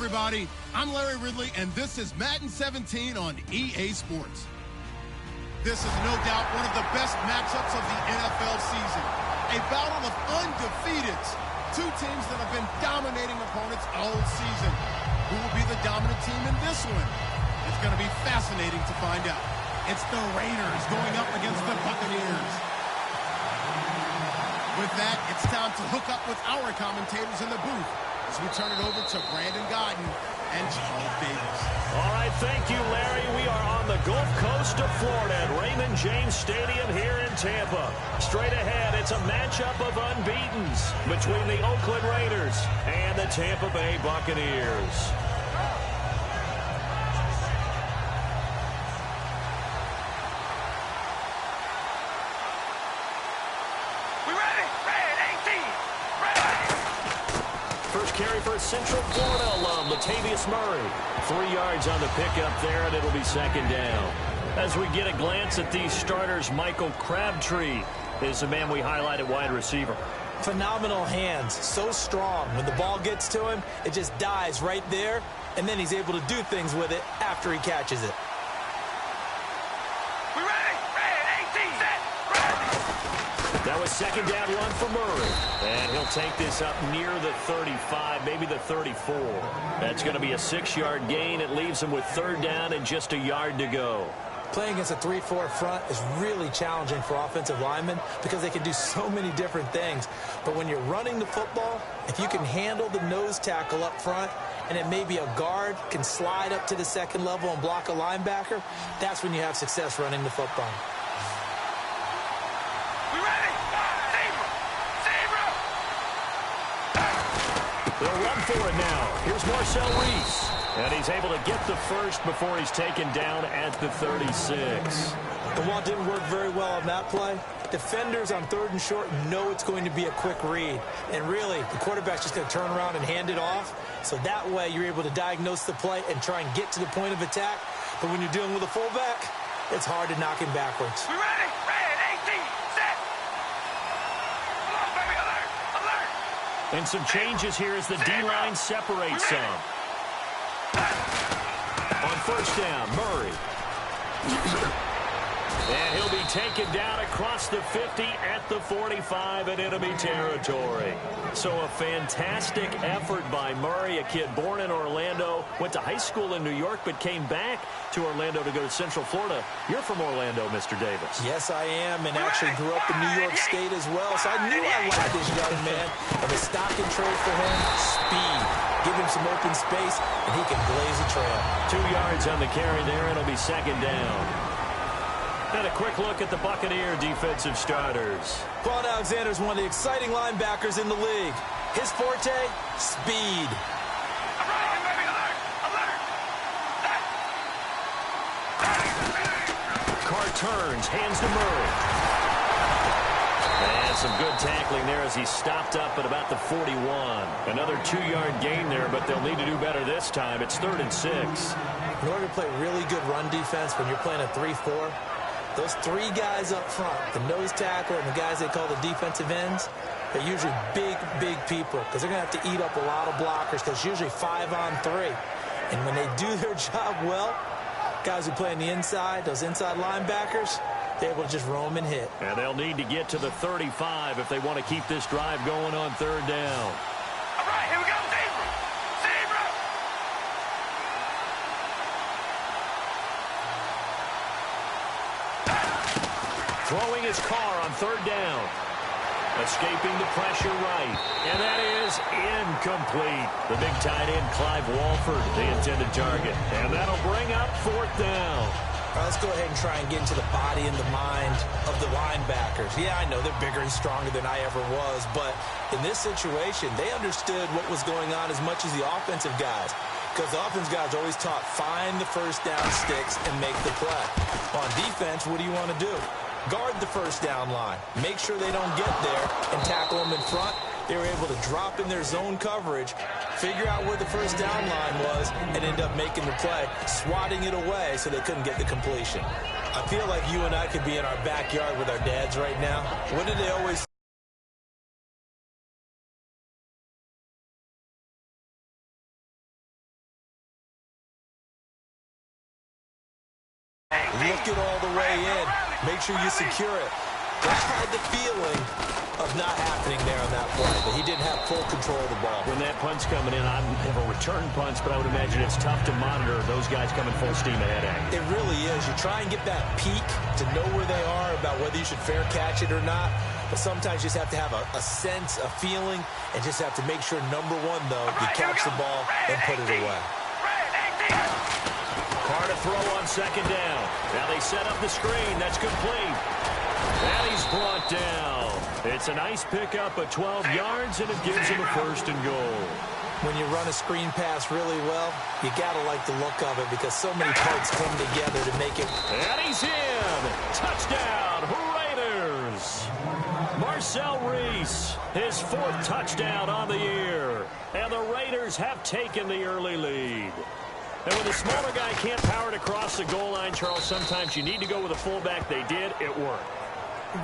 everybody. I'm Larry Ridley, and this is Madden 17 on EA Sports. This is no doubt one of the best matchups of the NFL season. A battle of undefeateds. Two teams that have been dominating opponents all season. Who will be the dominant team in this one? It's going to be fascinating to find out. It's the Raiders going up against the Buccaneers. With that, it's time to hook up with our commentators in the booth as we turn it over to Brandon Godden and Charles Davis. All right, thank you, Larry. We are on the Gulf Coast of Florida at Raymond James Stadium here in Tampa. Straight ahead, it's a matchup of unbeatens between the Oakland Raiders and the Tampa Bay Buccaneers. Carry for Central Florida alum, Latavius Murray. 3 yards on the pickup there, and it'll be second down. As we get a glance at these starters, Michael Crabtree is the man we highlight at wide receiver. Phenomenal hands, so strong. When the ball gets to him, it just dies right there, and then he's able to do things with it after he catches it. That was second down run for Murray. And he'll take this up near the 35, maybe the 34. That's going to be a 6-yard gain. It leaves him with third down and just a yard to go. Playing against a 3-4 front is really challenging for offensive linemen because they can do so many different things. But when you're running the football, if you can handle the nose tackle up front, and it may be a guard can slide up to the second level and block a linebacker, that's when you have success running the football. They'll run for it now. Here's Marcel Reese. And he's able to get the first before he's taken down at the 36. The wall didn't work very well on that play. Defenders on 3rd and short know it's going to be a quick read. And really, the quarterback's just going to turn around and hand it off. So that way, you're able to diagnose the play and try and get to the point of attack. But when you're dealing with a fullback, it's hard to knock him backwards. We ready? Red 18, set. Come on, baby, alert, alert. And some changes here as the D-line separates some. On first down, Murray. And he'll be taken down across the 50 at the 45 in enemy territory. So a fantastic effort by Murray, a kid born in Orlando, went to high school in New York, but came back to Orlando to go to Central Florida. You're from Orlando, Mr. Davis. Yes, I am, and actually grew up in New York State as well, so I knew I liked this young man. And the stock and trade for him, speed. Give him some open space, and he can blaze a trail. 2 yards on the carry there, and it'll be second down. And a quick look at the Buccaneer defensive starters. Quan Alexander's one of the exciting linebackers in the league. His forte, speed. Carr turns, hands to Murray. And some good tackling there as he stopped up at about the 41. Another 2-yard gain there, but they'll need to do better this time. It's 3rd and 6. In order to play really good run defense when you're playing a 3-4, those 3 guys up front, the nose tackle and the guys they call the defensive ends, they're usually big, big people because they're going to have to eat up a lot of blockers because it's usually 5 on 3. And when they do their job well, guys who play on the inside, those inside linebackers, they're able to just roam and hit. And they'll need to get to the 35 if they want to keep this drive going on 3rd down. All right, here we go, Zebra. Zebra. Throwing his Carr on 3rd down. Escaping the pressure right. And that is incomplete. The big tight end, Clive Walford, the intended target. And that'll bring up 4th down. All right, let's go ahead and try and get into the body and the mind of the linebackers. Yeah, I know they're bigger and stronger than I ever was, but in this situation, they understood what was going on as much as the offensive guys. Because the offensive guys are always taught, find the first down sticks and make the play. On defense, what do you want to do? Guard the first down line. Make sure they don't get there and tackle them in front. They were able to drop in their zone coverage, figure out where the first down line was, and end up making the play, swatting it away so they couldn't get the completion. I feel like you and I could be in our backyard with our dads right now. What did they always look it all the way in. Make sure you secure it. That had the feeling of not happening there on that play, but he didn't have full control of the ball. When that punt's coming in, I have a return punch, but I would imagine it's tough to monitor those guys coming full steam ahead at you. It really is. You try and get that peek to know where they are about whether you should fair catch it or not, but sometimes you just have to have a sense, a feeling, and just have to make sure, number one, though, you catch the ball and put it away. Carr to throw on second down. Now they set up the screen. That's complete. And he's brought down. It's a nice pickup of 12 yards, and it gives him a first and goal. When you run a screen pass really well, you got to like the look of it because so many parts come together to make it. And he's in. Touchdown, Raiders. Marcel Reese, his 4th touchdown on the year. And the Raiders have taken the early lead. And when the smaller guy can't power it across the goal line, Charles, sometimes you need to go with a fullback. They did. It worked.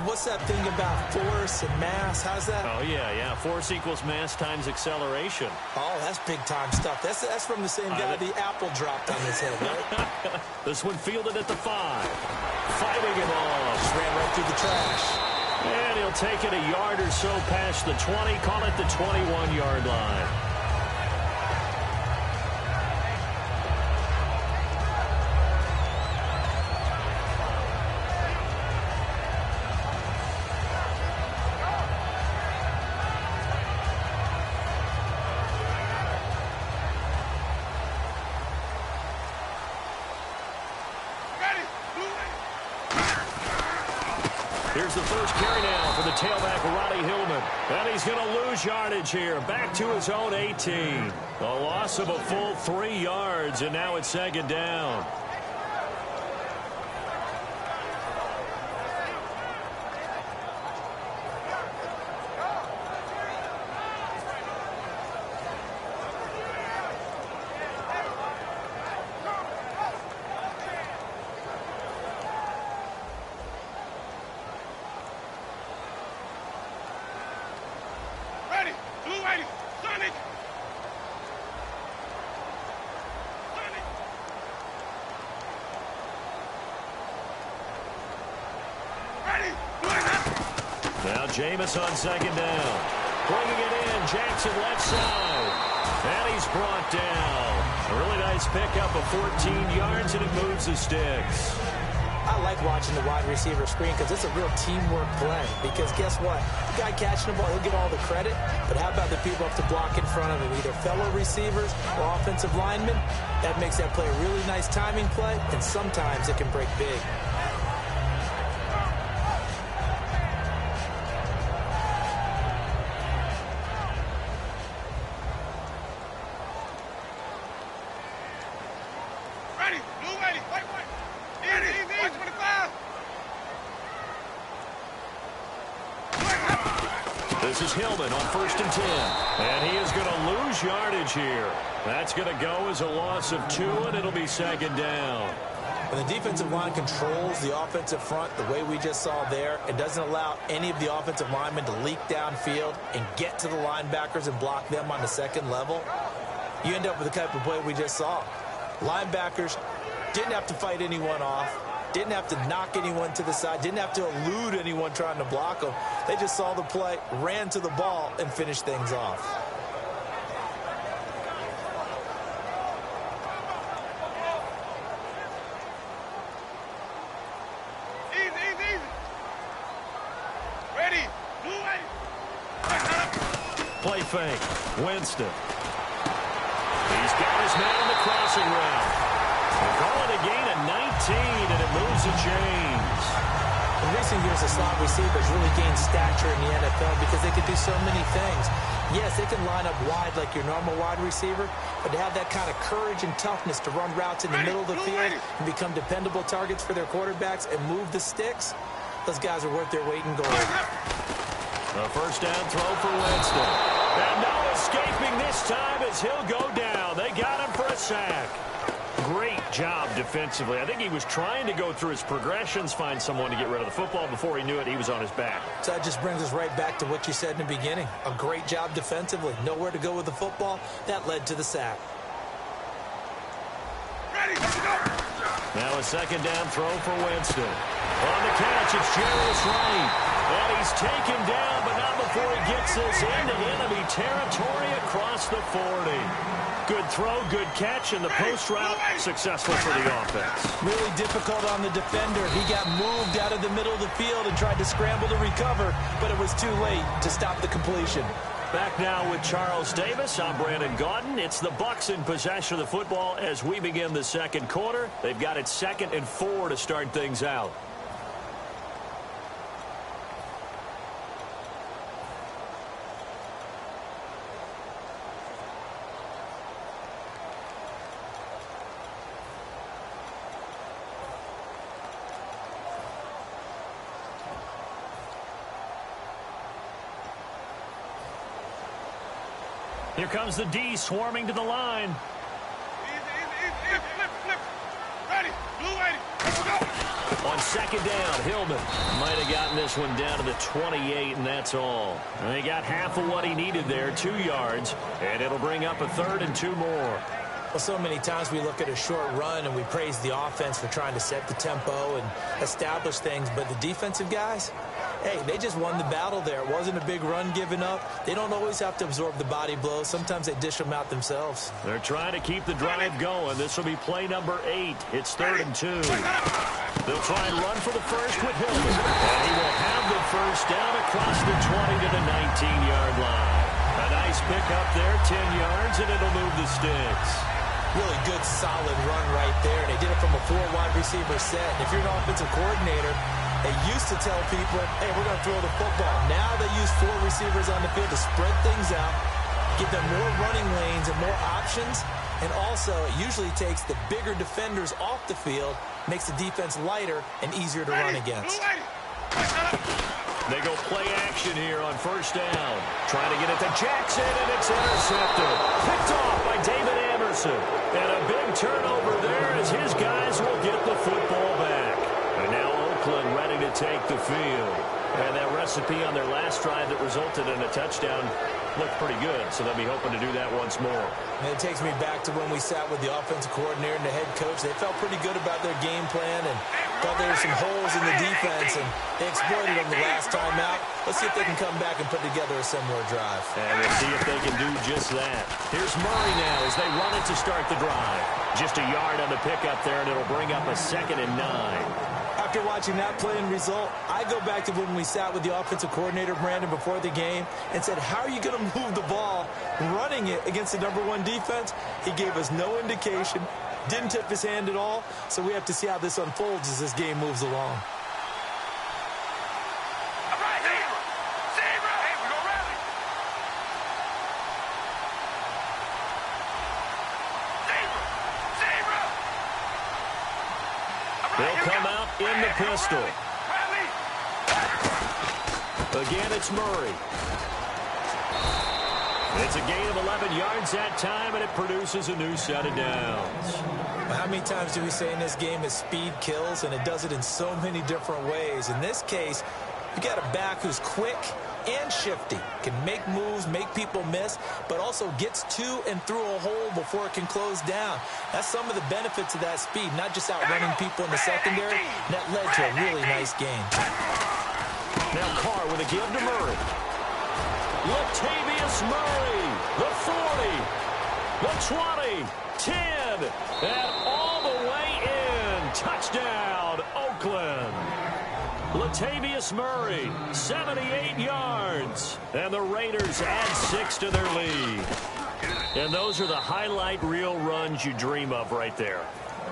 What's that thing about force and mass? How's that? Oh, yeah. Force equals mass times acceleration. Oh, that's big-time stuff. That's from the same guy the apple dropped on his head, right? This one fielded at the 5. Fighting him off. Just ran right through the trash. And he'll take it a yard or so past the 20. Call it the 21-yard line. Here's the first carry now for the tailback, Ronnie Hillman. And he's going to lose yardage here. Back to his own 18. A loss of a full 3 yards, and now it's second down. Now Jameis on second down. Bringing it in, Jackson left side. And he's brought down. A really nice pickup of 14 yards, and it moves the sticks. I like watching the wide receiver screen because it's a real teamwork play. Because guess what? The guy catching the ball, he'll get all the credit. But how about the people up to block in front of him, either fellow receivers or offensive linemen? That makes that play a really nice timing play, and sometimes it can break big. This is Hillman on 1st and 10. And he is going to lose yardage here. That's going to go as a loss of 2, and it'll be second down. When the defensive line controls the offensive front the way we just saw there, it doesn't allow any of the offensive linemen to leak downfield and get to the linebackers and block them on the second level. You end up with the type of play we just saw. Linebackers didn't have to fight anyone off. Didn't have to knock anyone to the side. Didn't have to elude anyone trying to block them. They just saw the play, ran to the ball, and finished things off. Easy. Ready. Play fake. Winston. He's got his man on the crossing route. They're calling a gain of 19, and it moves the chains. In recent years, the slot receivers really gained stature in the NFL because they can do so many things. Yes, they can line up wide like your normal wide receiver, but to have that kind of courage and toughness to run routes in the middle of the field and become dependable targets for their quarterbacks and move the sticks, those guys are worth their weight in gold. A first down throw for Winston. And no escaping this time as he'll go down. They got him for a sack. Great job defensively. I think he was trying to go through his progressions, find someone to get rid of the football. Before he knew it, he was on his back. So that just brings us right back to what you said in the beginning. A great job defensively. Nowhere to go with the football. That led to the sack. Ready, let's go. Now a second down throw for Winston. On the catch, it's Jarvis Wright. And he's taken down, but not before he gets this into enemy territory across the 40. Good throw, good catch, and the post route successful for the offense. Really difficult on the defender. He got moved out of the middle of the field and tried to scramble to recover, but it was too late to stop the completion. Back now with Charles Davis. I'm Brandon Gaudin. It's the Bucks in possession of the football as we begin the second quarter. They've got it 2nd and 4 to start things out. Here comes the D swarming to the line. Easy. Flip. Ready. Blue ready. Let's go. On second down, Hillman might have gotten this one down to the 28, and that's all. And he got half of what he needed there, 2 yards, and it'll bring up a 3rd and 2 more. Well, so many times we look at a short run and we praise the offense for trying to set the tempo and establish things, but the defensive guys, hey, they just won the battle there. It wasn't a big run given up. They don't always have to absorb the body blows. Sometimes they dish them out themselves. They're trying to keep the drive going. This will be play number 8. It's 3rd and 2. They'll try and run for the first with Hillman. And he will have the first down across the 20 to the 19-yard line. A nice pickup there, 10 yards, and it'll move the sticks. Really good, solid run right there. They did it from a 4-wide receiver set. And if you're an offensive coordinator, they used to tell people, hey, we're going to throw the football. Now they use 4 receivers on the field to spread things out, give them more running lanes and more options. And also, it usually takes the bigger defenders off the field, makes the defense lighter and easier to run against. They go play action here on first down. Trying to get it to Jackson, and it's intercepted. Picked off by David Anderson. And a big turnover there as his guys will get the football back. And now Oakland ready to take the field. And that recipe on their last drive that resulted in a touchdown looked pretty good, so they'll be hoping to do that once more. And it takes me back to when we sat with the offensive coordinator and the head coach. They felt pretty good about their game plan and thought there were some holes in the defense, and they exploited them the last time out. Let's see if they can come back and put together a similar drive. And we'll see if they can do just that. Here's Murray now as they run it to start the drive. Just a yard on the pickup there, and it'll bring up a 2nd and 9. After watching that play and result, I go back to when we sat with the offensive coordinator, Brandon, before the game and said, how are you going to move the ball running it against the #1 defense? He gave us no indication, didn't tip his hand at all, so we have to see how this unfolds as this game moves along. All right, zebra. Hey, we're going to rally. Zebra. All right, They'll come out in the pistol. Again, it's Murray. It's a gain of 11 yards that time, and it produces a new set of downs. How many times do we say in this game is speed kills, and it does it in so many different ways. In this case, you got a back who's quick and shifty, can make moves, make people miss, but also gets to and through a hole before it can close down. That's some of the benefits of that speed, not just outrunning people in the secondary. And that led to a really nice game. Now Carr with a give to Murray. Latavius Murray, the 40, the 20, 10, and all the way in. Touchdown, Oakland. Latavius Murray, 78 yards. And the Raiders add 6 to their lead. And those are the highlight reel runs you dream of right there.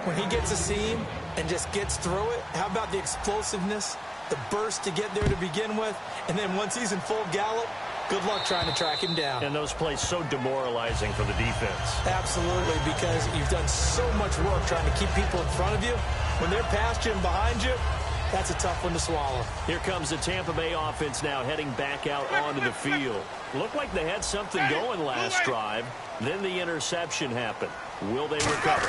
When he gets a seam and just gets through it, how about the explosiveness, the burst to get there to begin with, and then once he's in full gallop, good luck trying to track him down. And those plays so demoralizing for the defense. Absolutely, because you've done so much work trying to keep people in front of you. When they're past you and behind you, That's a tough one to swallow. Here comes the Tampa Bay offense now heading back out onto the field. Looked like they had something going last drive. Then the interception happened. Will they recover?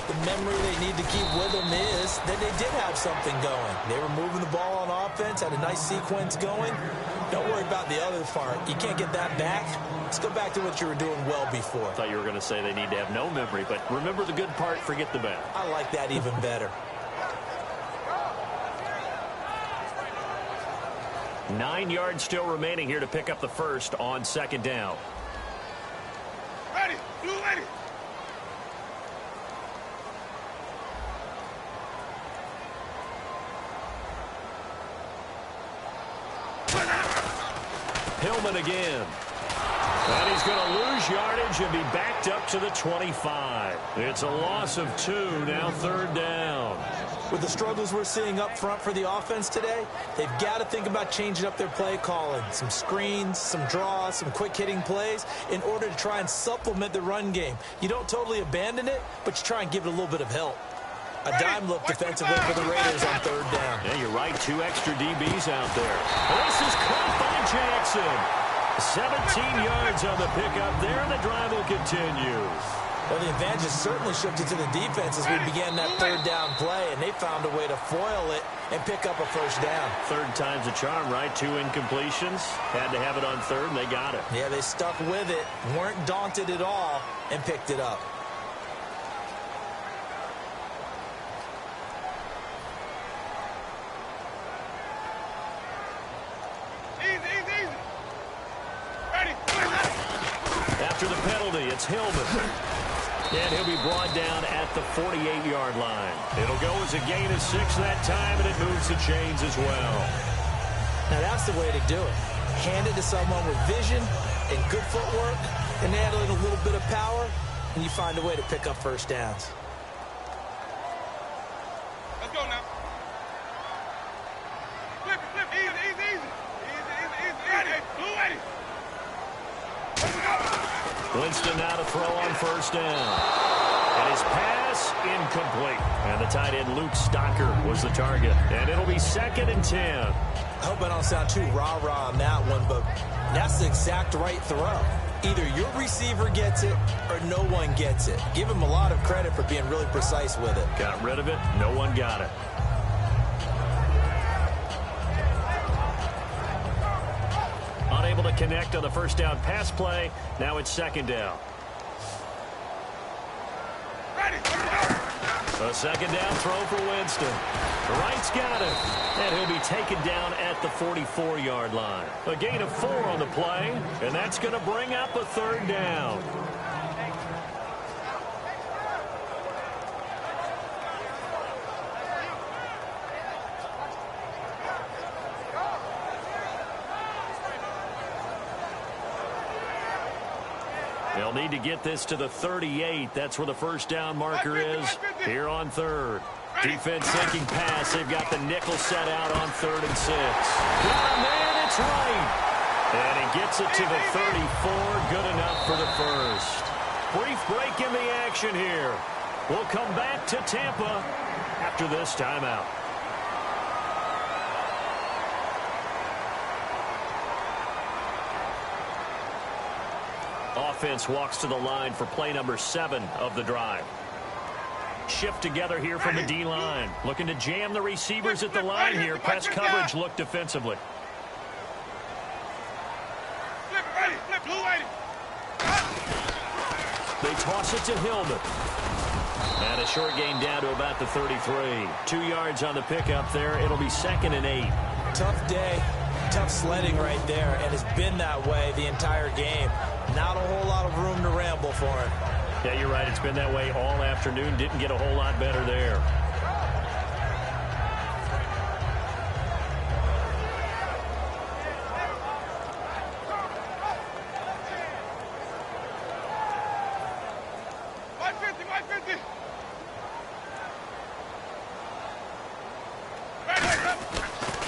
The memory they need to keep with them is that they did have something going. They were moving the ball on offense, had a nice sequence going. Don't worry about the other part. You can't get that back. Let's go back to what you were doing well before. I thought you were going to say they need to have no memory, but remember the good part, forget the bad. I like that even better. 9 yards still remaining here to pick up the first on second down. Ready, blue ready. Hillman again. And he's going to lose yardage and be backed up to the 25. It's a loss of 2, now third down. With the struggles we're seeing up front for the offense today, they've got to think about changing up their play calling. Some screens, some draws, some quick-hitting plays in order to try and supplement the run game. You don't totally abandon it, but you try and give it a little bit of help. A dime look defensively for the Raiders on third down. Yeah, you're right. 2 extra DBs out there. This is caught by Jackson. 17 yards on the pickup there, and the drive will continue. Well, the advantage has certainly shifted to the defense as we began that third down play, and they found a way to foil it and pick up a first down. Third time's a charm, right? 2 incompletions. Had to have it on third, and they got it. Yeah, they stuck with it, weren't daunted at all, and picked it up. Easy. Ready. After the penalty, it's Hillman. And he'll be brought down at the 48-yard line. It'll go as a gain of 6 that time, and it moves the chains as well. Now, that's the way to do it. Hand it to someone with vision and good footwork, and add in a little bit of power, and you find a way to pick up first downs. Let's go now. Flip it. Easy. Ready, blue ready. Winston now to throw on first down. And his pass incomplete. And the tight end Luke Stocker was the target. And it'll be 2nd and 10. I hope I don't sound too rah-rah on that one, but that's the exact right throw. Either your receiver gets it or no one gets it. Give him a lot of credit for being really precise with it. Got rid of it. No one got it. Unable to connect on the first down pass play. Now it's 2nd down. Ready. A 2nd down throw for Winston. Wright's got it. And he'll be taken down at the 44-yard line. A gain of 4 on the play. And that's going to bring up a 3rd down. They'll need to get this to the 38. That's where the first down marker is here on third. Defense thinking pass. They've got the nickel set out on 3rd and 6. Got a man, it's right. And he gets it to the 34. Good enough for the first. Brief break in the action here. We'll come back to Tampa after this timeout. Offense walks to the line for play number 7 of the drive. Shift together here from the D-line. Looking to jam the receivers at the line here. Press coverage look defensively. Flip, blue ready. They toss it to Hillman. And a short gain down to about the 33. 2 yards on the pickup there. It'll be 2nd and 8. Tough day, tough sledding right there, and it's been that way the entire game. Not a whole lot of room to ramble for him. Yeah, you're right. It's been that way all afternoon. Didn't get a whole lot better there.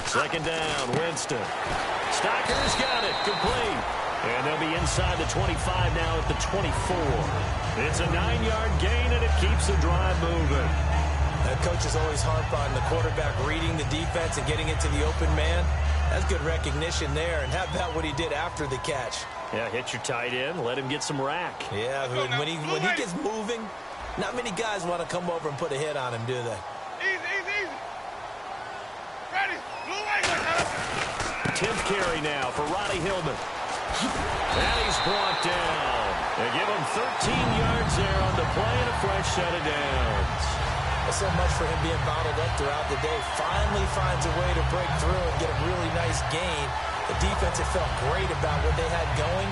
Second down, Winston. Stocker's got it, complete. And they'll be inside the 25 now at the 24. It's a 9-yard gain, and it keeps the drive moving. Coaches always harp on the quarterback reading the defense and getting it to the open man. That's good recognition there. And how about what he did after the catch? Yeah, hit your tight end, let him get some rack. Yeah, when he gets moving, not many guys want to come over and put a hit on him, do they? Easy. Ready. Blue light. 10th carry now for Roddy Hillman. And he's brought down. They give him 13 yards there on the play and a fresh set of downs. So much for him being bottled up throughout the day. Finally finds a way to break through and get a really nice gain. The defense had felt great about what they had going.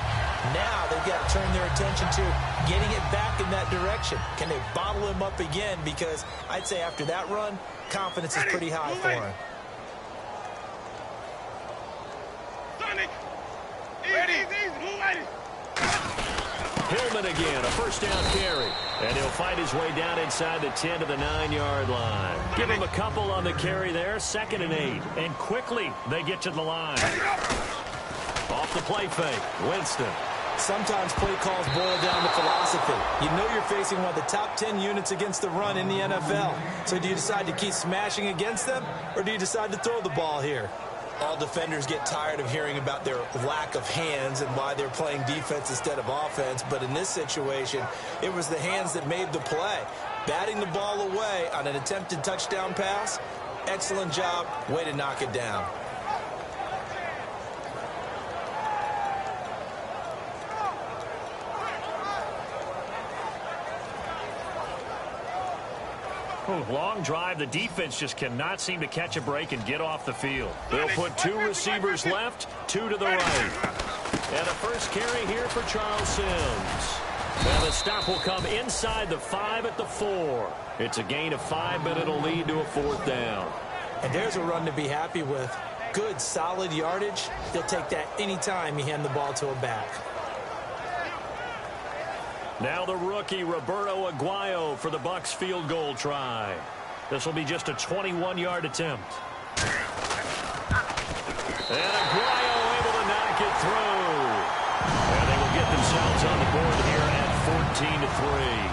Now they've got to turn their attention to getting it back in that direction. Can they bottle him up again? Because I'd say after that run, confidence is pretty high for him. Sonic. Easy. Blue light. Hillman again, a first down carry. And he'll fight his way down inside the 10 to the 9-yard line. Give him a couple on the carry there, 2nd and 8. And quickly they get to the line. Off the play fake, Winston. Sometimes play calls boil down to philosophy. You know you're facing one of the top 10 units against the run in the NFL. So do you decide to keep smashing against them, or do you decide to throw the ball here? All defenders get tired of hearing about their lack of hands and why they're playing defense instead of offense. But in this situation, it was the hands that made the play. Batting the ball away on an attempted touchdown pass, excellent job, way to knock it down. Long drive. The defense just cannot seem to catch a break and get off the field. They'll put 2 receivers left, 2 to the right. And a first carry here for Charles Sims. And the stop will come inside the 5 at the 4. It's a gain of 5, but it'll lead to a 4th down. And there's a run to be happy with. Good, solid yardage. He'll take that anytime you hand the ball to a back. Now the rookie, Roberto Aguayo, for the Bucks field goal try. This will be just a 21-yard attempt. And Aguayo able to knock it through. And they will get themselves on the board here at 14-3.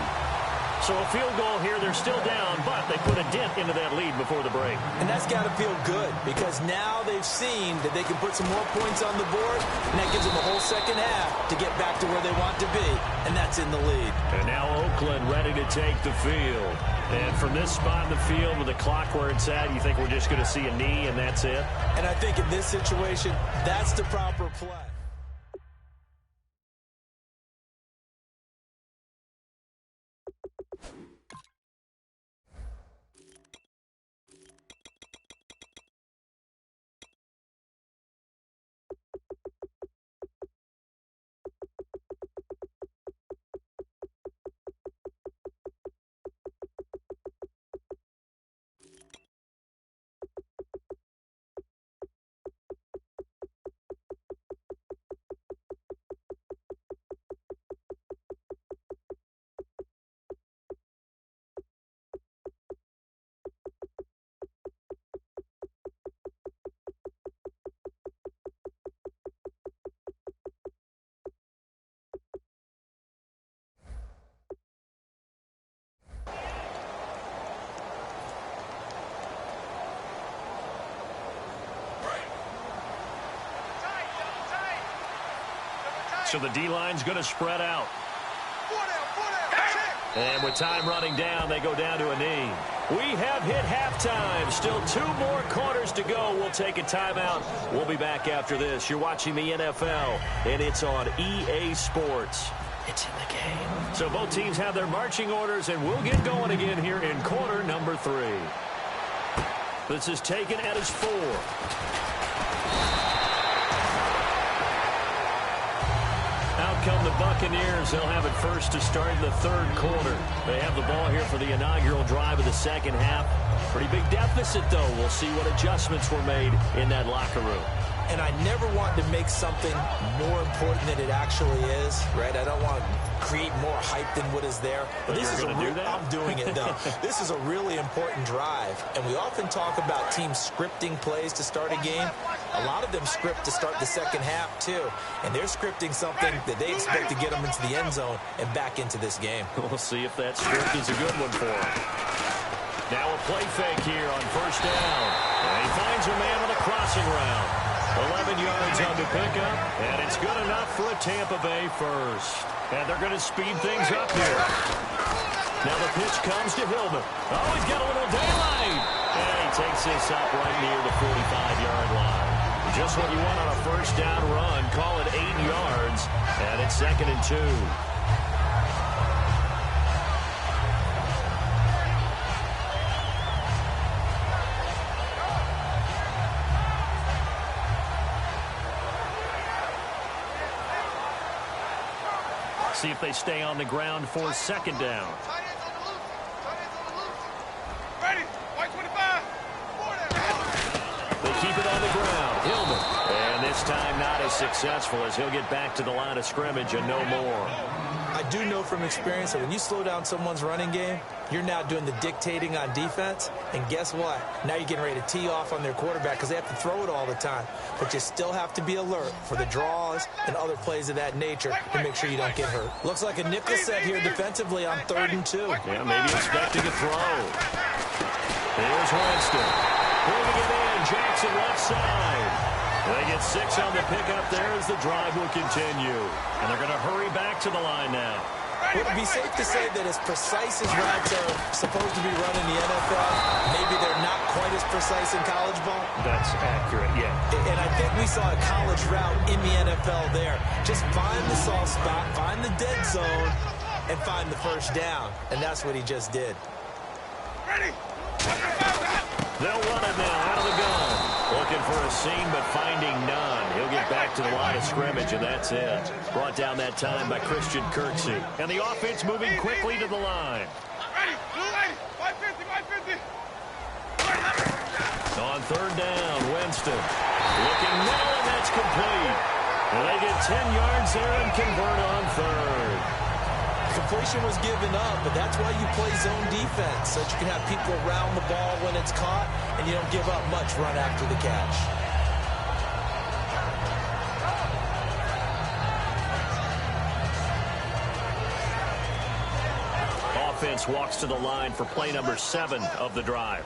So a field goal here, they're still down, but they put a dent into that lead before the break. And that's got to feel good, because now they've seen that they can put some more points on the board, and that gives them a whole second half to get back to where they want to be, and that's in the lead. And now Oakland ready to take the field. And from this spot in the field with the clock where it's at, you think we're just going to see a knee and that's it? And I think in this situation, that's the proper play. So the D-line's going to spread out. And with time running down, they go down to a knee. We have hit halftime. Still 2 more quarters to go. We'll take a timeout. We'll be back after this. You're watching the NFL, and it's on EA Sports. It's in the game. So both teams have their marching orders, and we'll get going again here in quarter number 3. This is taken at his 4. Out come the Buccaneers. They'll have it first to start the 3rd quarter. They have the ball here for the inaugural drive of the 2nd half. Pretty big deficit, though. We'll see what adjustments were made in that locker room. And I never want to make something more important than it actually is, right? I don't want to create more hype than what is there. But this is I'm doing it, though. This is a really important drive. And we often talk about teams scripting plays to start a game. A lot of them script to start the 2nd half, too. And they're scripting something that they expect to get them into the end zone and back into this game. We'll see if that script is a good one for them. Now a play fake here on first down. And he finds a man on a crossing route. 11 yards on the pickup, and it's good enough for a Tampa Bay first. And they're going to speed things up here. Now the pitch comes to Hillman. Oh, he's got a little daylight. And he takes this up right near the 45-yard line. Just what you want on a first down run. Call it 8 yards, and it's 2nd and 2. See if they stay on the ground for 2nd down. Ready? White 25. They keep it on the ground. Hillman. And this time not as successful as he'll get back to the line of scrimmage and no more. I do know from experience that when you slow down someone's running game, you're now doing the dictating on defense. And guess what? Now you're getting ready to tee off on their quarterback because they have to throw it all the time. But you still have to be alert for the draws and other plays of that nature to make sure you don't get hurt. Looks like a nickel set here defensively on 3rd and 2. Yeah, maybe expecting a throw. Here's Winston. Bringing it in. Jackson left side. They get 6 on the pickup there as the drive will continue. And they're going to hurry back to the line now. Would it be safe to say that as precise as routes are supposed to be run in the NFL, maybe they're not quite as precise in college ball? That's accurate, yeah. And I think we saw a college route in the NFL there. Just find the soft spot, find the dead zone, and find the first down. And that's what he just did. Ready? They'll run it now out of the gun. Looking for a seam, but finding none. He'll get back to the line of scrimmage, and that's it. Brought down that time by Christian Kirksey. And the offense moving quickly to the line. Ready? 550, 550. On 3rd down, Winston. Looking now, and that's complete. And they get 10 yards there and convert on 3rd. Completion was given up, but that's why you play zone defense, so that you can have people around the ball when it's caught, and you don't give up much run after the catch. Offense walks to the line for play number 7 of the drive.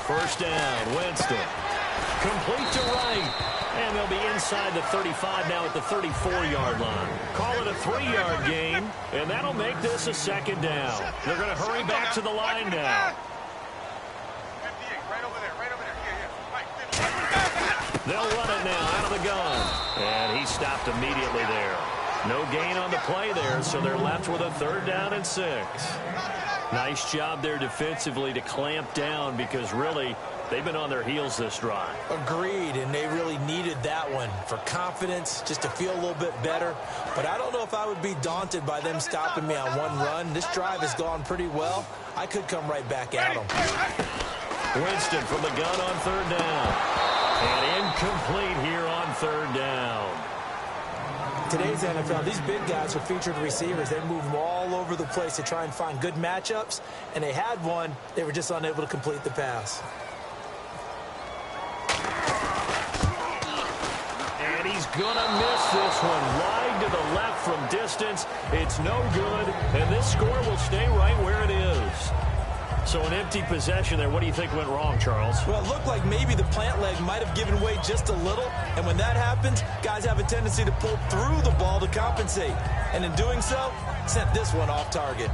First down, Winston. Complete to right. And they'll be inside the 35 now at the 34-yard line. Call it a 3-yard gain, and that'll make this a 2nd down. They're going to hurry back to the line now. 58, right over there, right over there. They'll run it now out of the gun. And he stopped immediately there. No gain on the play there, so they're left with a 3rd down and 6. Nice job there defensively to clamp down because really they've been on their heels this drive. Agreed, and they really needed that one for confidence, just to feel a little bit better. But I don't know if I would be daunted by them stopping me on one run. This drive has gone pretty well. I could come right back at them. Winston from the gun on 3rd down. And incomplete here on 3rd down. Today's NFL, these big guys are featured receivers. They move them all over the place to try and find good matchups, and they had one. They were just unable to complete the pass. And he's going to miss this one wide to the left from distance. It's no good, and this score will stay right where it is. So an empty possession there. What do you think went wrong, Charles? Well, it looked like maybe the plant leg might have given way just a little. And when that happens, guys have a tendency to pull through the ball to compensate. And in doing so, sent this one off target.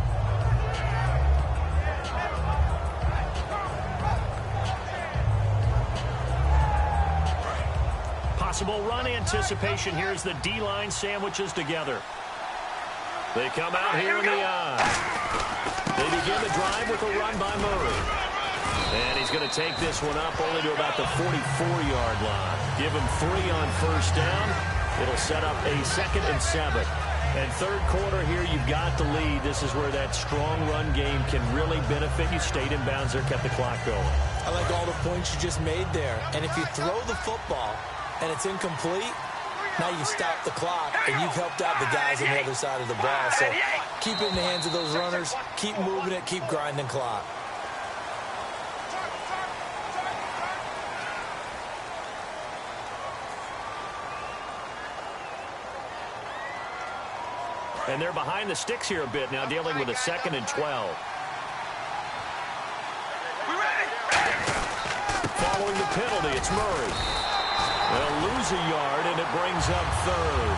Possible run anticipation. Here's the D-line sandwiches together. They come out here in the eye. They begin the drive with a run by Murray. And he's going to take this one up only to about the 44-yard line. Give him 3 on first down. It'll set up a 2nd and 7. And 3rd quarter here, you've got the lead. This is where that strong run game can really benefit you. Stayed in bounds there, kept the clock going. I like all the points you just made there. And if you throw the football and it's incomplete, now you stop the clock, and you've helped out the guys on the other side of the ball. So keep it in the hands of those runners. Keep moving it. Keep grinding clock. And they're behind the sticks here a bit now, dealing with a 2nd and 12. Following the penalty, it's Murray. They'll lose a yard, and it brings up 3rd.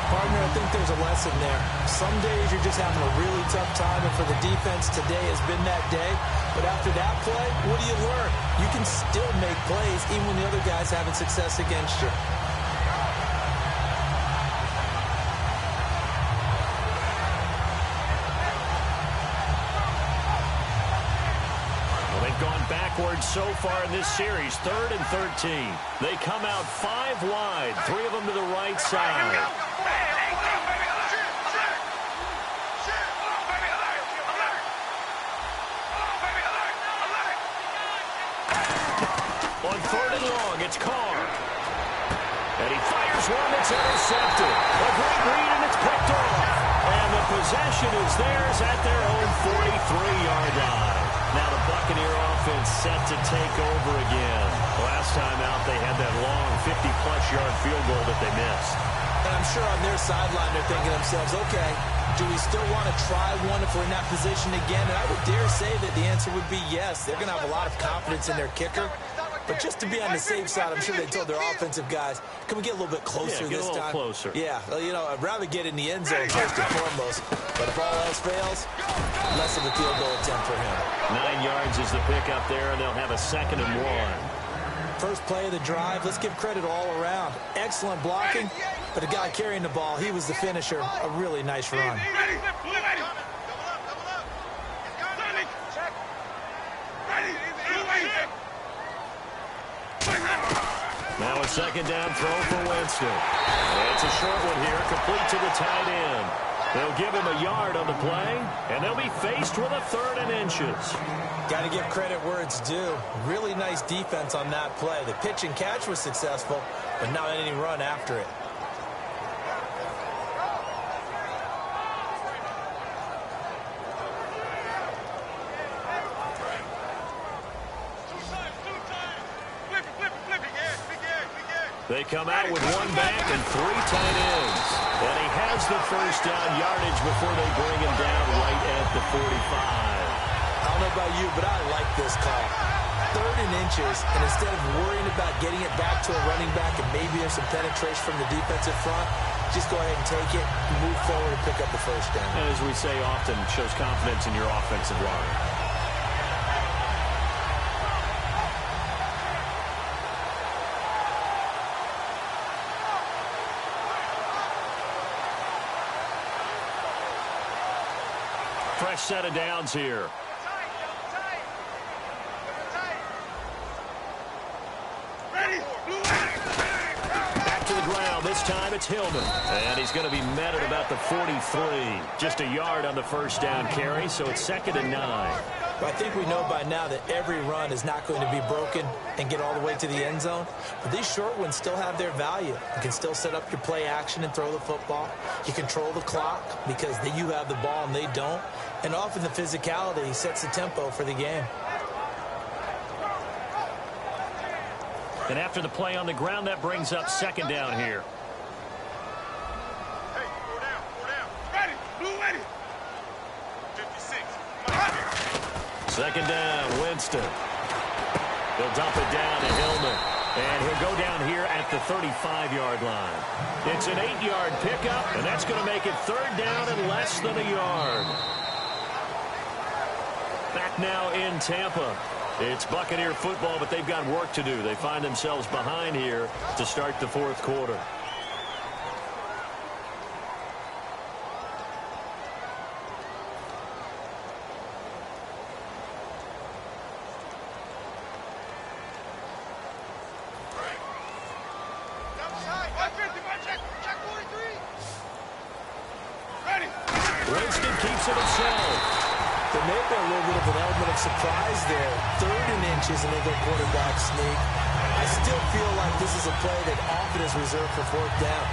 Partner, I think there's a lesson there. Some days you're just having a really tough time, and for the defense, today has been that day. But after that play, what do you learn? You can still make plays even when the other guy's having success against you. Well, they've gone backwards so far in this series, 3rd and 13. They come out 5 wide, 3 of them to the right side. On 3rd and long, it's Carr. And he fires one that's intercepted. A great read, and it's picked off. And the possession is theirs at their own 43-yard line. Now the Buccaneer offense set to take over again. Last time out, they had that long 50-plus yard field goal that they missed. And I'm sure on their sideline they're thinking to themselves, okay, do we still want to try one if we're in that position again? And I would dare say that the answer would be yes. They're going to have a lot of confidence in their kicker. But just to be on the safe side, I'm sure they told their offensive guys, can we get a little bit closer this time? Get a little closer. Yeah, well, you know, I'd rather get in the end zone first and foremost. But if all else fails, less of a field goal attempt for him. 9 yards is the pick up there, and they'll have a 2nd and 1. First play of the drive, let's give credit all around. Excellent blocking, but the guy carrying the ball, he was the finisher. A really nice run. Now a 2nd down throw for Winston. It's a short one here, complete to the tight end. They'll give him a yard on the play, and they'll be faced with a 3rd and inches. Got to give credit where it's due. Really nice defense on that play. The pitch and catch was successful, but not any run after it. They come out with 1 back and 3 tight ends. And he has the 1st down yardage before they bring him down right at the 45. I don't know about you, but I like this call. 3rd and inches, and instead of worrying about getting it back to a running back and maybe there's some penetration from the defensive front, just go ahead and take it, move forward, and pick up the 1st down. And as we say often, shows confidence in your offensive line. Fresh set of downs here. Back to the ground. This time it's Hillman. And he's going to be met at about the 43. Just a yard on the 1st down carry, so it's 2nd and 9. But I think we know by now that every run is not going to be broken and get all the way to the end zone. But these short ones still have their value. You can still set up your play action and throw the football. You control the clock because you have the ball and they don't. And often the physicality sets the tempo for the game. And after the play on the ground, that brings up 2nd down here. Hey, 4 down. Ready, blue ready. 56. 2nd down, Winston. They'll dump it down to Hillman. And he'll go down here at the 35-yard line. It's an 8-yard pickup, and that's going to make it 3rd down and less than a yard. Back now in Tampa. It's Buccaneer football, but they've got work to do. They find themselves behind here to start the 4th quarter. Winston keeps it himself. There may have been a little bit of an element of surprise there. 3rd and inches and they go quarterback sneak. I still feel like this is a play that often is reserved for 4th down.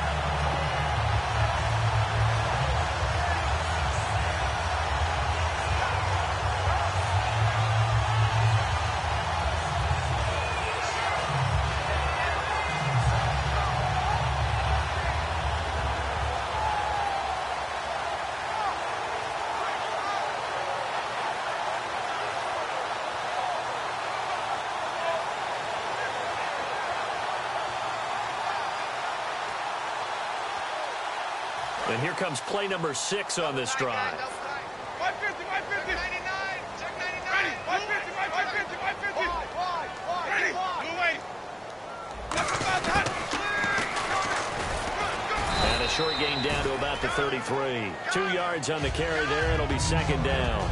And here comes play number 6 on this drive. 150, 150. 99. Check 99. Ready. 150, 150, 150. Ready. Move away. And a short gain down to about the 33. 2 yards on the carry there. It'll be second down.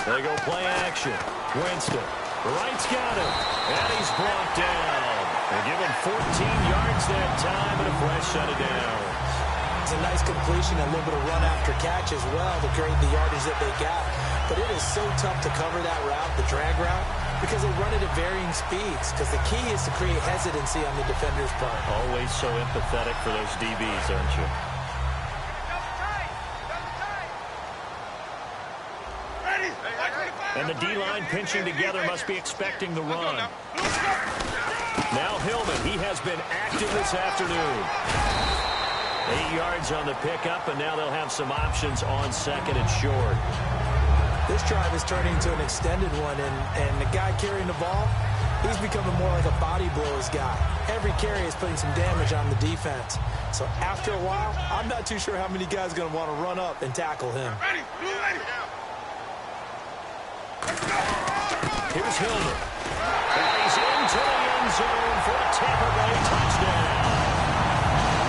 They go play action. Winston. Wright's got him. And he's brought down. They give him 14 yards that time and a fresh set of downs. It's a nice completion, a little bit of run after catch as well to create the yardage that they got. But it is so tough to cover that route, the drag route, because they run it at varying speeds. Because the key is to create hesitancy on the defender's part. Always so empathetic for those DBs, aren't you? And the D-line pinching together must be expecting the run. Now Hillman, he has been active this afternoon. 8 yards on the pickup, and now they'll have some options on second and short. This drive is turning into an extended one, and the guy carrying the ball, he's becoming more like a body blows guy. Every carry is putting some damage on the defense. So after a while, I'm not too sure how many guys are going to want to run up and tackle him. Here's Hillman. And he's into the end zone for a Tampa Bay touchdown.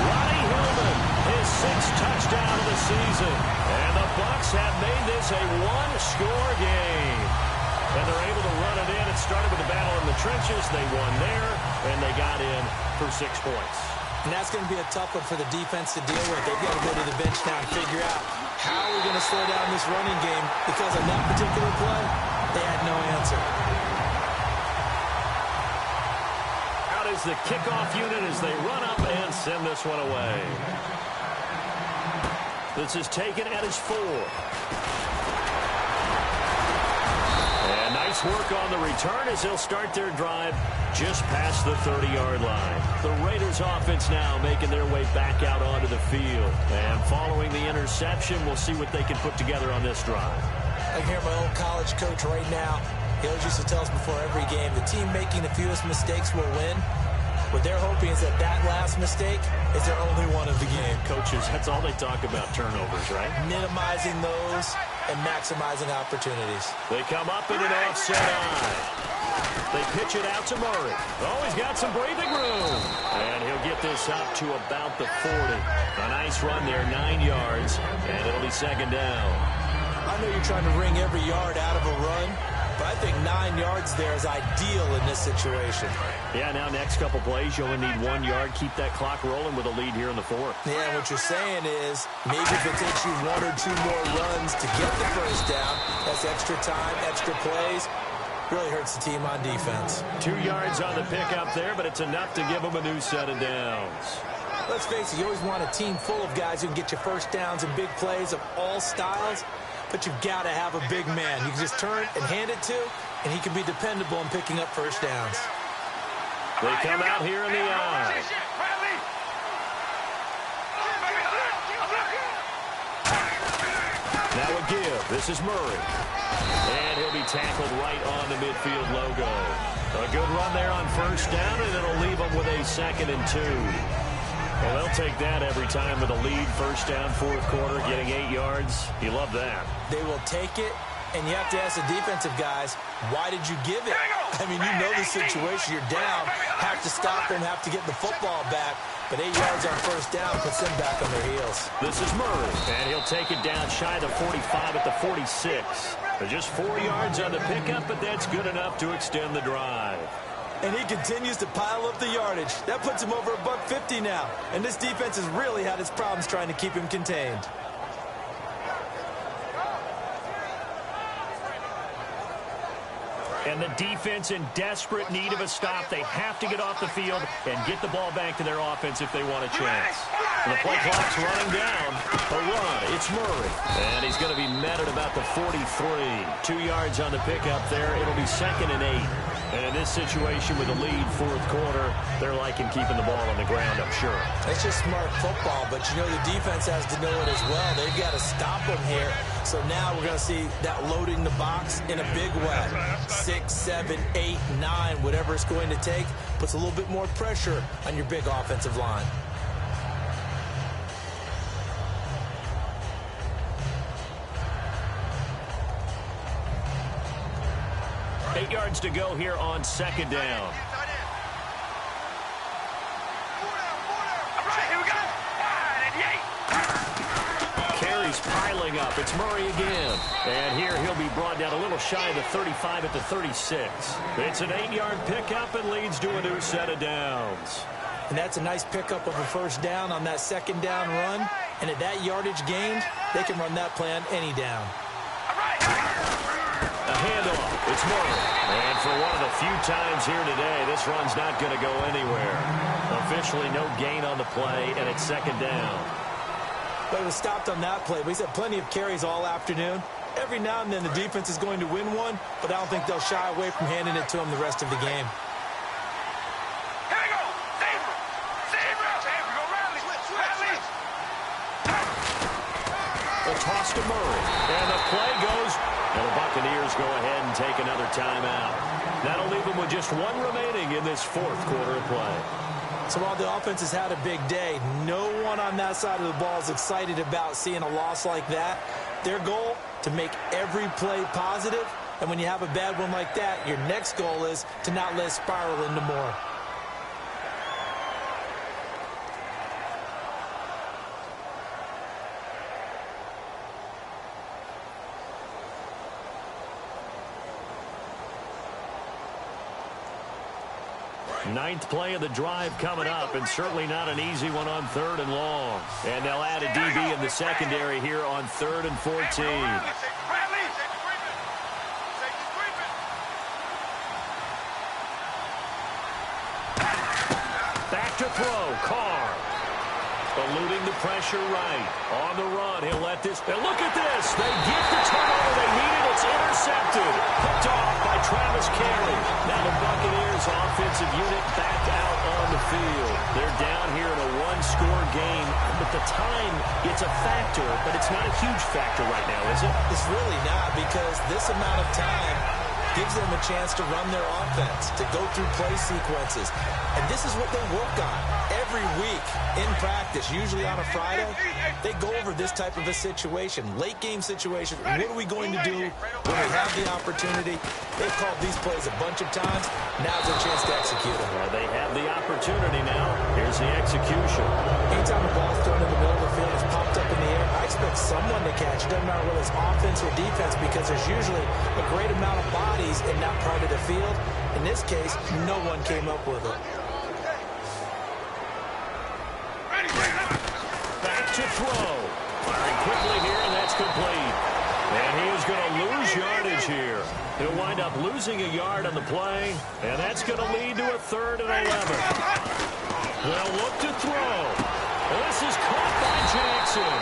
Ronnie Hillman, his 6th touchdown of the season. And the Bucks have made this a one-score game. And they're able to run it in. It started with a battle in the trenches. They won there, and they got in for 6 points. And that's going to be a tough one for the defense to deal with. They've got to go to the bench now and figure out how we're going to slow down this running game, because on that particular play, they had no answer. Out is the kickoff unit as they run up and send this one away. This is taken at his 4. And nice work on the return as they'll start their drive just past the 30-yard line. The Raiders offense now making their way back out onto the field. And following the interception, we'll see what they can put together on this drive. I can hear my old college coach right now. He always used to tell us before every game, the team making the fewest mistakes will win. What they're hoping is that last mistake is their only one of the game. Coaches, that's all they talk about, turnovers, right? Minimizing those and maximizing opportunities. They come up in an offset eye. They pitch it out to Murray. Oh, he's got some breathing room. And he'll get this up to about the 40. A nice run there, 9 yards, and it'll be second down. I know you're trying to wring every yard out of a run, but I think 9 yards there is ideal in this situation. Yeah, now next couple plays, you only need 1 yard. Keep that clock rolling with a lead here in the 4th. Yeah, what you're saying is maybe if it takes you 1 or 2 more runs to get the first down, that's extra time, extra plays. Really hurts the team on defense. 2 yards on the pickup there, but it's enough to give them a new set of downs. Let's face it, you always want a team full of guys who can get you first downs and big plays of all styles. But you've got to have a big man you can just turn and hand it to, and he can be dependable in picking up first downs. They come out here in the eye. Now a give. This is Murray. And he'll be tackled right on the midfield logo. A good run there on first down, and it'll leave them with a 2nd and 2. Well, they'll take that every time with a lead, first down, 4th quarter, getting 8 yards. You love that. They will take it, and you have to ask the defensive guys, why did you give it? I mean, you know the situation. You're down, have to stop them, have to get the football back. But 8 yards on first down puts them back on their heels. This is Murray, and he'll take it down shy of the 45 at the 46. They're just 4 yards on the pickup, but that's good enough to extend the drive. And he continues to pile up the yardage. That puts him over $150 now. And this defense has really had its problems trying to keep him contained. And the defense in desperate need of a stop. They have to get off the field and get the ball back to their offense if they want a chance. And the play clock's running down. A run. It's Murray. And he's going to be met at about the 43. 2 yards on the pickup there. It'll be 2nd and 8. And in this situation with a lead fourth quarter, they're liking keeping the ball on the ground, I'm sure. It's just smart football, but you know the defense has to know it as well. They've got to stop them here. So now we're going to see that loading the box in a big way. 6, 7, 8, 9, whatever it's going to take, puts a little bit more pressure on your big offensive line. Eight yards to go here on second down. Carries piling up. It's Murray again. And here he'll be brought down a little shy of the 35 at the 36. It's an 8-yard pickup and leads to a new set of downs. And that's a nice pickup of a first down on that second down run. And at that yardage gained, they can run that play on any down. A handoff. It's Murray. And for one of the few times here today, this run's not going to go anywhere. Officially no gain on the play, and it's second down. But it was stopped on that play. But he's had plenty of carries all afternoon. Every now and then the defense is going to win one, but I don't think they'll shy away from handing it to him the rest of the game. Here we go. The toss to Murray. And the play goes, and the Buccaneers go ahead and take another timeout. That'll leave them with just one remaining in this fourth quarter of play. So while the offense has had a big day, no one on that side of the ball is excited about seeing a loss like that. Their goal, to make every play positive. And when you have a bad one like that, your next goal is to not let it spiral into more. Ninth play of the drive coming up, and certainly not an easy one on third and long. And they'll add a DB in the secondary here on 3rd and 14. Back to throw, Carr. Eluding the pressure right. On the run, he'll let this. And look at this. They get the turnover they needed. It's intercepted. Picked off by Travis Carey. Now the Buccaneers offensive unit back out on the field. They're down here in a one-score game. But the time, it's a factor, but it's not a huge factor right now, is it? It's really not, because this amount of time gives them a chance to run their offense, to go through play sequences. And this is what they work on every week in practice, usually on a Friday. They go over this type of a situation, late game situation. What are we going to do when we have the opportunity? They've called these plays a bunch of times. Now's their chance to execute them. Well, they have the opportunity now. Here's the execution. Anytime the ball's thrown in the middle of the field, it's popped up in the air, I expect someone to catch it. Doesn't matter whether it's offense or defense, because there's usually a great amount of bodies in that part of the field. In this case, no one came up with it. Back to throw. Firing quickly here, and that's complete. And he is going to lose yardage here. He'll wind up losing a yard on the play, and that's going to lead to a 3rd and 11. They'll look to throw. And this is caught by Jackson.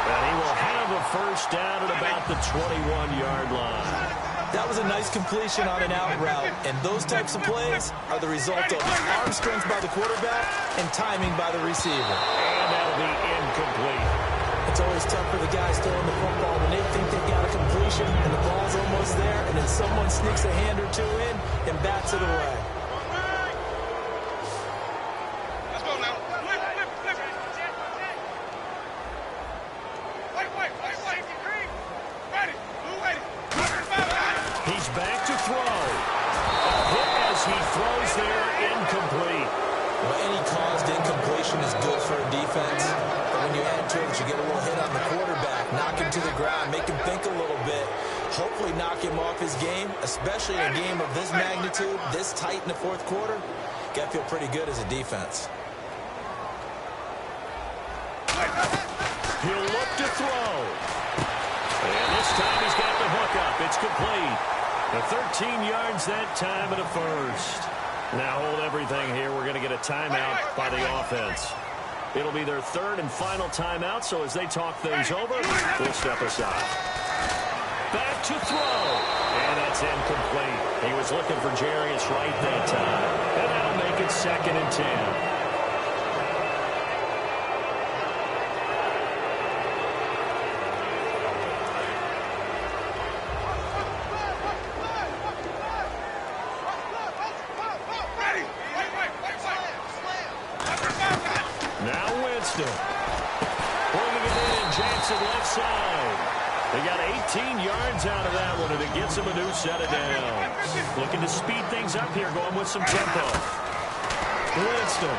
And he will have a first down at about the 21-yard line. That was a nice completion on an out route, and those types of plays are the result of arm strength by the quarterback and timing by the receiver. And that'll be incomplete. It's always tough for the guys throwing the football when they think they've got a completion and the ball's almost there, and then someone sneaks a hand or two in and bats it away. Let's go now. Flip. Wait. Ready. He's back to throw. A hit as he throws there, incomplete. Well, any caused incompletion is good for a defense. But when you add to it, you get a little hit on the quarterback, knock him to the ground, make him think a little bit, hopefully knock him off his game, especially in a game of this magnitude, this tight in the fourth quarter. Got to feel pretty good as a defense. He'll look to throw. And this time he's got the hook up. It's complete. The 13 yards that time and a first. Now hold everything here. We're going to get a timeout by the offense. It'll be their 3rd and final timeout, so as they talk things over, we'll step aside. back to throw. And that's incomplete. He was looking for Jarius Wright that time. And that'll make it 2nd and 10. Bringing it in, Jackson left side. They got 18 yards out of that one, and it gets them a new set of downs. Looking to speed things up here, going with some tempo. Winston.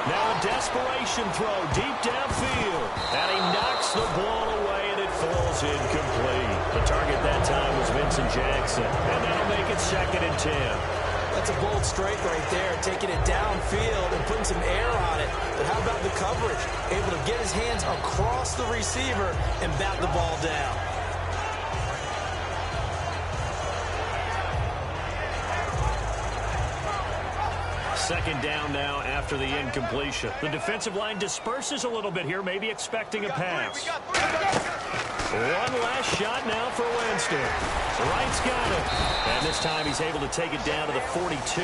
Now a desperation throw deep downfield. And he knocks the ball away, and it falls incomplete. The target that time was Vincent Jackson. And that'll make it 2nd and 10. That's a bold strike right there, taking it downfield and putting some air on it. But how about the coverage? Able to get his hands across the receiver and bat the ball down. Second down now after the incompletion. The defensive line disperses a little bit here, maybe expecting a pass. One last shot now for Winston. Wright's got it. And this time he's able to take it down to the 42.